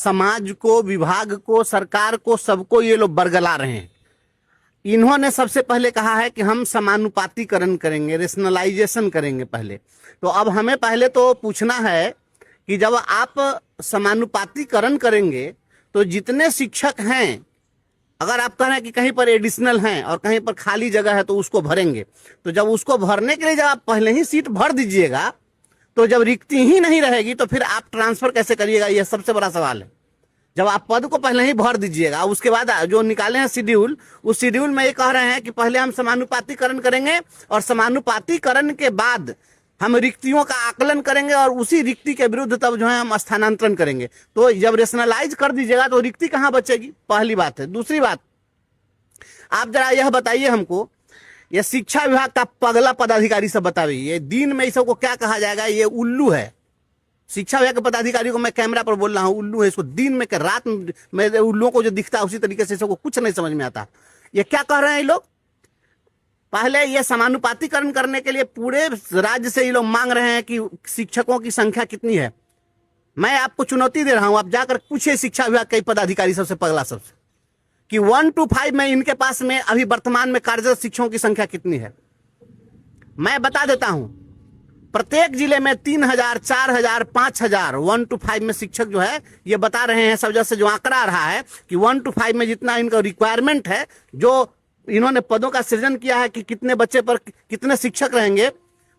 समाज को, विभाग को, सरकार को, सबको ये लोग बरगला रहे हैं। इन्होंने सबसे पहले कहा है कि हम समानुपातीकरण करेंगे, रेशनलाइजेशन करेंगे पहले। तो अब हमें पहले तो पूछना है कि जब आप समानुपातीकरण करेंगे तो जितने शिक्षक हैं, अगर आप कह रहे हैं कि कहीं पर एडिशनल हैं और कहीं पर खाली जगह है तो उसको भरेंगे, तो जब उसको भरने के लिए जब आप पहले ही सीट भर दीजिएगा तो जब रिक्ति ही नहीं रहेगी तो फिर आप ट्रांसफर कैसे करिएगा, यह सबसे बड़ा सवाल है। जब आप पद को पहले ही भर दीजिएगा, उसके बाद जो निकाले हैं शेड्यूल, उस शेड्यूल में ये कह रहे हैं कि पहले हम समानुपातीकरण करेंगे और समानुपातीकरण के बाद हम रिक्तियों का आकलन करेंगे और उसी रिक्ति के विरुद्ध तब जो है हम स्थानांतरण करेंगे। तो जब रेशनलाइज कर दीजिएगा तो रिक्ति कहां बचेगी, पहली बात है। दूसरी बात, आप जरा यह बताइए हमको, ये शिक्षा विभाग का पगला पदाधिकारी सब बताइए, दिन में इस सबको क्या कहा जाएगा, ये उल्लू है। शिक्षा विभाग के पदाधिकारी को मैं कैमरा पर बोल रहा हूं, उल्लू है। इसको दिन में के रात में उल्लुओं को जो दिखता है उसी तरीके से सबको कुछ नहीं समझ में आता। ये क्या कह रहे हैं ये लोग, पहले ये समानुपातीकरण करने के लिए पूरे राज्य से ये लोग मांग रहे हैं कि शिक्षकों की संख्या कितनी है। मैं आपको चुनौती दे रहा हूं, आप जाकर पूछिए शिक्षा विभाग के पदाधिकारी सबसे, पगला सबसे, कि 1 to 5 में इनके पास में अभी वर्तमान में कार्यरत शिक्षकों की संख्या कितनी है। मैं बता देता हूं, प्रत्येक जिले में 3000, 4000, 5000 1 to 5 में शिक्षक जो है ये बता रहे हैं। सब जैसे जो आंकड़ा आ रहा है कि 1 to 5 में जितना इनका रिक्वायरमेंट है, जो इन्होंने पदों का सृजन किया है कि कितने बच्चे पर कितने शिक्षक रहेंगे,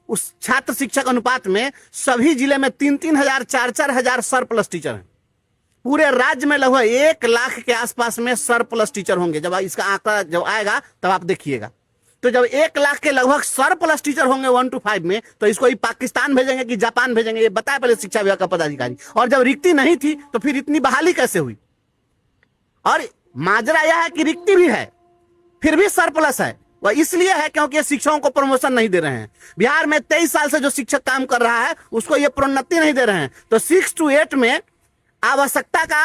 उस छात्र शिक्षक अनुपात में सभी जिले में 3-3000, 4-4000 सरप्लस टीचर हैं। पूरे राज्य में लगभग 1 लाख के आसपास में सरप्लस टीचर होंगे। जब इसका आंकड़ा जब आएगा तब आप देखिएगा। तो जब 1 लाख के लगभग सरप्लस टीचर होंगे 1 to 5 में, तो इसको ही पाकिस्तान भेजेंगे कि जापान भेजेंगे, ये बताया पहले शिक्षा विभाग का पदाधिकारी। और जब रिक्ति नहीं थी तो फिर इतनी बहाली कैसे हुई। और माजरा यह है कि रिक्ति भी है फिर भी सरप्लस है, वह इसलिए है क्योंकि शिक्षकों को प्रमोशन नहीं दे रहे हैं। बिहार में 23 साल से जो शिक्षक काम कर रहा है उसको ये प्रोन्नति नहीं दे रहे हैं। तो 6 to 8 में आवश्यकता का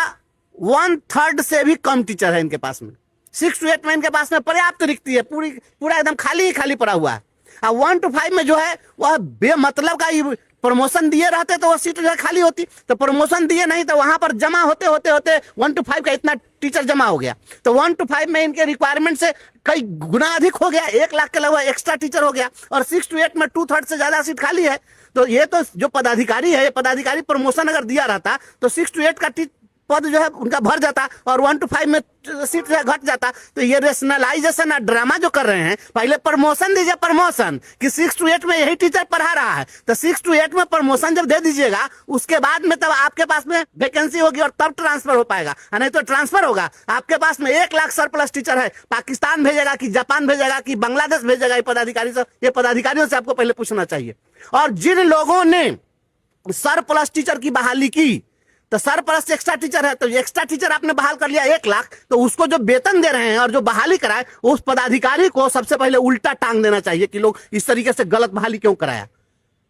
1/3 से भी कम टीचर है इनके पास में। 6 to 8 में इनके पास में पर्याप्त रिक्ति है, पूरा एकदम खाली ही खाली पड़ा हुआ है। और 1 to 5 में जो है वह बेमतलब का प्रमोशन दिए रहते तो वह सीट जो है खाली होती। तो प्रमोशन दिए नहीं तो वहां पर जमा होते होते 1 to 5 का इतना टीचर जमा हो गया। तो 1 to 5 में इनके रिक्वायरमेंट से कई गुना अधिक हो गया, 1 लाख के लगभग एक्स्ट्रा टीचर हो गया। और 6 to 8 में 2/3 से ज्यादा सीट खाली है। तो ये तो जो पदाधिकारी है, ये पदाधिकारी प्रमोशन अगर दिया रहता तो 6 to 8 का पद जो है उनका भर जाता और 1 to 5 में सीट जो है घट जाता। तो ये रेशनलाइजेशन और ड्रामा जो कर रहे हैं, पहले प्रमोशन दीजिए, प्रमोशन कि 6 to 8 में यही टीचर पढ़ा रहा है, तो 6 to 8 में प्रमोशन जब दे दीजिएगा उसके बाद में तब आपके पास में वैकेंसी होगी और तब ट्रांसफर हो पाएगा। नहीं तो ट्रांसफर होगा, आपके पास में 1 लाख सरप्लस टीचर है, पाकिस्तान भेजेगा कि जापान भेजेगा कि बांग्लादेश भेजेगा, ये पदाधिकारी से, ये पदाधिकारियों से आपको पहले पूछना चाहिए। और जिन लोगों ने सरप्लस टीचर की बहाली की, तो सरप्लस एक्स्ट्रा टीचर है, तो एक्स्ट्रा टीचर आपने बहाल कर लिया 1 लाख, तो उसको जो वेतन दे रहे हैं और जो बहाली कराए, उस पदाधिकारी को सबसे पहले उल्टा टांग देना चाहिए कि लोग इस तरीके से गलत बहाली क्यों कराया।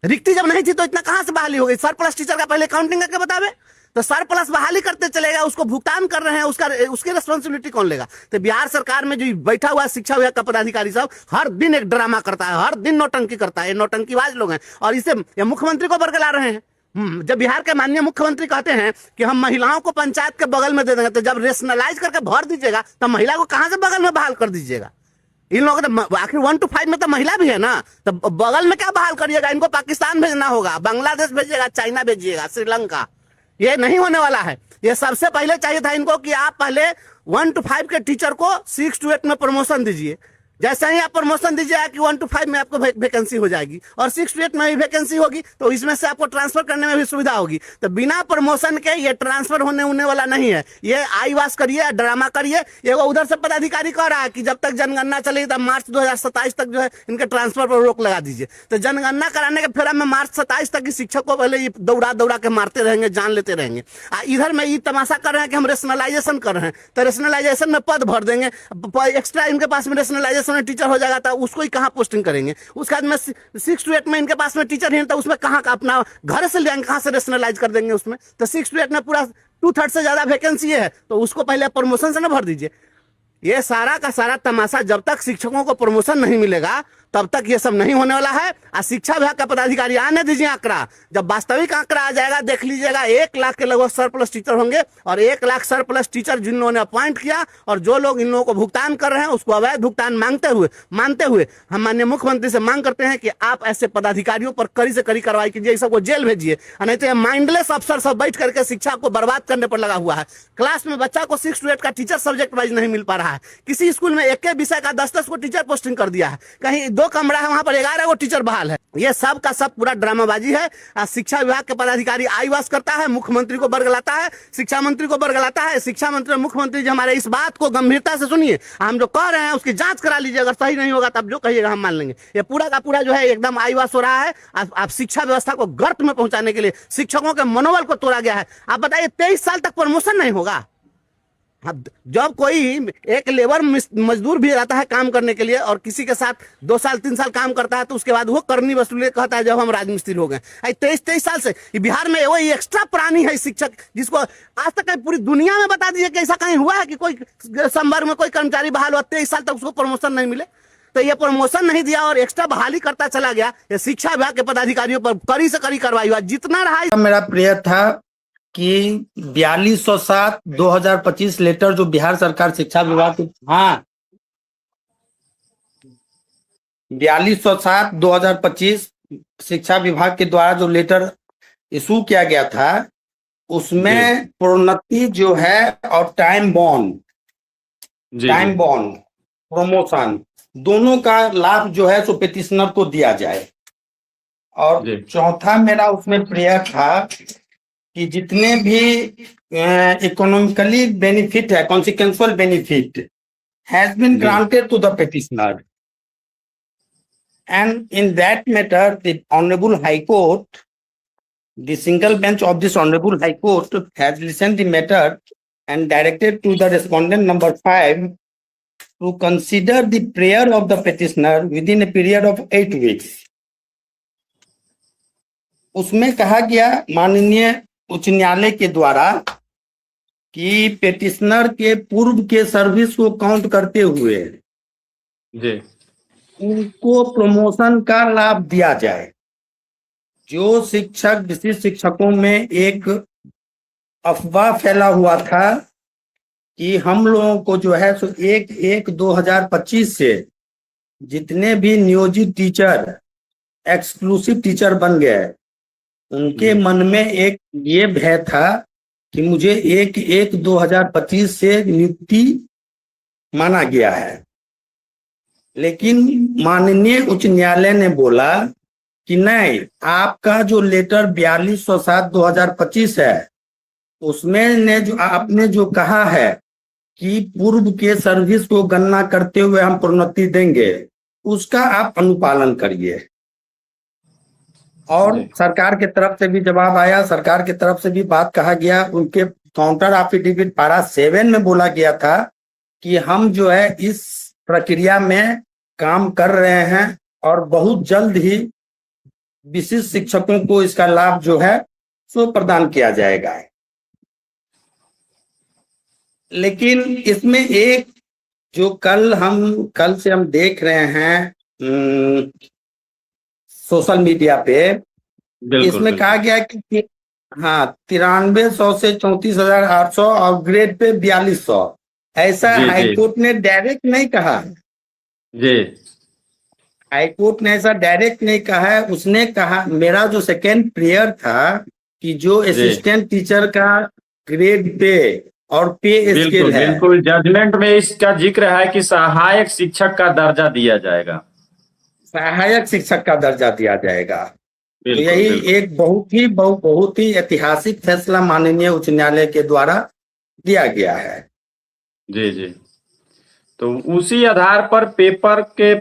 रिक्ति जब नहीं थी तो इतना कहां से बहाली हो गई। सरप्लस टीचर का पहले काउंटिंग करके बतावे। तो सरप्लस बहाली करते चलेगा, उसको भुगतान कर रहे हैं, उसकी रिस्पॉन्सिबिलिटी कौन लेगा। तो बिहार सरकार में जो बैठा हुआ शिक्षा विभाग का पदाधिकारी सब हर दिन एक ड्रामा करता है, हर दिन नौटंकी करता है। नौटंकीबाज लोग हैं और इसे मुख्यमंत्री को बरगला रहे हैं। जब बिहार के माननीय मुख्यमंत्री कहते हैं कि हम महिलाओं को पंचायत के बगल में दे देंगे, तो जब रेशनलाइज करके भर दीजिएगा तो महिला को कहां से बगल में बहाल कर दीजिएगा। इन लोगों तो आखिर 1 to 5 में तो महिला भी है ना, तो बगल में क्या बहाल करिएगा। इनको पाकिस्तान भेजना होगा, बांग्लादेश भेजिएगा, चाइना भेजिएगा, श्रीलंका। ये नहीं होने वाला है। ये सबसे पहले चाहिए था इनको कि आप पहले 1 to 5 के टीचर को 6 to 8 में प्रमोशन दीजिए। जैसे ही आप प्रमोशन दीजिएगा कि 1 to 5 में आपको वैकेंसी हो जाएगी और 6 to 8 में भी वैकेंसी होगी, तो इसमें से आपको ट्रांसफर करने में भी सुविधा होगी। तो बिना प्रमोशन के ये ट्रांसफर होने वाला नहीं है। ये आईवास करिए, ड्रामा करिए। ये उधर से पदाधिकारी कह रहा है कि जब तक जनगणना चलेगी तब मार्च 2027 तक जो है इनके ट्रांसफर पर रोक लगा दीजिए। तो जनगणना कराने के फेरा में मार्च 27 तक शिक्षक को पहले दौड़ा के मारते रहेंगे, जान लेते रहेंगे। इधर में ये तमाशा कर रहे हैं कि हम रेशनलाइजेशन कर रहे हैं, तो रेशनलाइजेशन में पद भर देंगे, एक्स्ट्रा इनके पास में रेशनलाइजेशन टीचर हो जाएगा, तो उसको ही कहां पोस्टिंग करेंगे। उसके बाद में 6 to 8 में इनके पास में टीचर है, तो उसमें कहां का अपना घर से लेंगे, कहां से रेशनलाइज कर देंगे उसमें। तो 6 to 8 में पूरा 2/3 से ज्यादा वैकेंसी है, तो उसको पहले प्रमोशन से ना भर दीजिए। ये सारा का सारा तमाशा, जब तक शिक्षकों को प्रमोशन नहीं मिलेगा तब तक ये सब नहीं होने वाला है। और शिक्षा विभाग का पदाधिकारी आने दीजिए आंकड़ा, जब वास्तविक आंकड़ा आ जाएगा देख लीजिएगा 1 लाख के लगभग सरप्लस टीचर होंगे, और 1 लाख सरप्लस टीचर जिन लोगों ने अपॉइंट किया और जो लोग इन लोगों को भुगतान कर रहे हैं उसको अवैध भुगतान मानते हुए हम माननीय मुख्यमंत्री से मांग करते हैं कि आप ऐसे पदाधिकारियों पर कड़ी से कड़ी कार्रवाई कीजिए, सबको जेल भेजिए। नहीं तो माइंडलेस अफसर सब बैठ करके शिक्षा को बर्बाद करने पर लगा हुआ है। क्लास में बच्चा को 6 to 8 का टीचर सब्जेक्ट वाइज नहीं मिल पा रहा है। किसी स्कूल में एक विषय का 10-10 को टीचर पोस्टिंग कर दिया है, कहीं 2 कमरा है वहां पर 11 को टीचर बहाल है। ये सब का सब पूरा ड्रामाबाजी है। शिक्षा विभाग के पदाधिकारी आईवास करता है, मुख्यमंत्री को बरगलाता है, शिक्षा मंत्री को बरगलाता है। शिक्षा मंत्री और मुख्यमंत्री जी हमारे इस बात को गंभीरता से सुनिए, हम जो कह रहे हैं उसकी जांच करा लीजिए, अगर सही नहीं होगा तब जो कहिएगा हम मान लेंगे। ये पूरा का पूरा जो है एकदम आईवास हो रहा है। आप शिक्षा व्यवस्था को गर्त में पहुंचाने के लिए शिक्षकों के मनोबल को तोड़ा गया है। आप बताइए 23 साल तक प्रमोशन नहीं होगा। अब जब कोई एक लेबर मजदूर भी रहता है काम करने के लिए और किसी के साथ 2 साल 3 साल काम करता है तो उसके बाद वो करनी वसूली कहता है जब हम राजमिस्त्री हो गए। 23 साल से बिहार में वही एक्स्ट्रा प्राणी है शिक्षक, जिसको आज तक पूरी दुनिया में बता दीजिए कि ऐसा कहीं हुआ है कि कोई संवर्ग में कोई कर्मचारी बहाल हुआ 23 साल तक उसको प्रमोशन नहीं मिले। तो ये प्रमोशन नहीं दिया और एक्स्ट्रा बहाली करता चला गया। ये शिक्षा विभाग के पदाधिकारियों पर कड़ी से कड़ी कार्रवाई हुआ जितना रहा। मेरा प्रेयर था कि 4207/2025 लेटर जो बिहार सरकार शिक्षा विभाग के 4207/2025 शिक्षा विभाग के द्वारा जो लेटर इशू किया गया था उसमें प्रोन्नति जो है और टाइम बॉन्ड प्रमोशन दोनों का लाभ जो है सो पेटिशनर को दिया जाए। और चौथा मेरा उसमें प्रेयर था कि जितने भी इकोनॉमिकली बेनिफिट है, consequential benefit has been granted to the petitioner, and in that matter the honourable high court, the single bench of this honourable high court has listened the matter and directed to the respondent number 5 to consider the prayer of the petitioner within a period of 8 weeks. उसमें कहा गया माननीय उच्च न्यायालय के द्वारा कि petitioner के पूर्व के सर्विस को काउंट करते हुए उनको प्रमोशन का लाभ दिया जाए। जो शिक्षक विशिष्ट शिक्षकों में एक अफवाह फैला हुआ था कि हम लोगों को जो है सो 1/1/2025 से जितने भी नियोजित टीचर एक्सक्लूसिव टीचर बन गए उनके मन में एक ये भय था कि मुझे 1/1/2025 से नियुक्ति माना गया है। लेकिन माननीय उच्च न्यायालय ने बोला कि नहीं, आपका जो लेटर 4207/2025 है उसमें आपने जो कहा है कि पूर्व के सर्विस को गणना करते हुए हम प्रोन्नति देंगे, उसका आप अनुपालन करिए। और सरकार के तरफ से भी जवाब आया, सरकार के तरफ से भी बात कहा गया। उनके काउंटर एफिडेविट पारा 7 में बोला गया था कि हम जो है इस प्रक्रिया में काम कर रहे हैं और बहुत जल्द ही विशिष्ट शिक्षकों को इसका लाभ जो है सो प्रदान किया जाएगा। लेकिन इसमें एक जो कल से हम देख रहे हैं सोशल मीडिया पे, इसमें कहा गया कि 9300 से 34,800 और ग्रेड पे 4200, ऐसा हाईकोर्ट ने डायरेक्ट नहीं कहा जी। हाईकोर्ट ने ऐसा डायरेक्ट नहीं कहा है। उसने कहा, मेरा जो सेकेंड प्रेयर था कि जो असिस्टेंट टीचर का ग्रेड पे और पे स्केल है, बिल्कुल जजमेंट में इसका जिक्र है कि सहायक शिक्षक का दर्जा दिया जाएगा, सहायक शिक्षक का दर्जा दिया जाएगा। तो यही एक बहुत ही ऐतिहासिक फैसला माननीय उच्च न्यायालय के द्वारा दिया गया है। जी। तो उसी आधार पर पेपर के